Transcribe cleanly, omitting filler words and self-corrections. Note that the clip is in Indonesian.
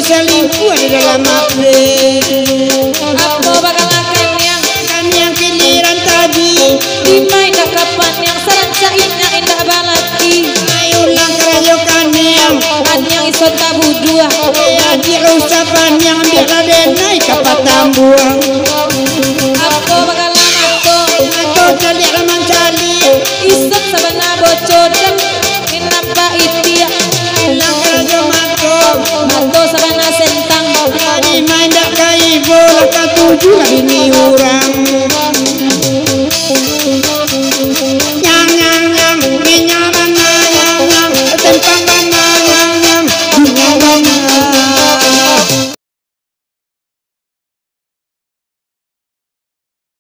Selingkuh di dalam hati. Aku bakal akan yang giliran tadi di main kapan yang seranca indah balaki. Ayulah kerayokan yang Anyang iso tabu dua. Di usapan yang biraden naik kapat tambuang. Aku bakal Atau cali ramang cali iso sabana bocor dan minapa itia. Lang kerayo Mato sabana sentang. di main dak kai bola katuju bini orang.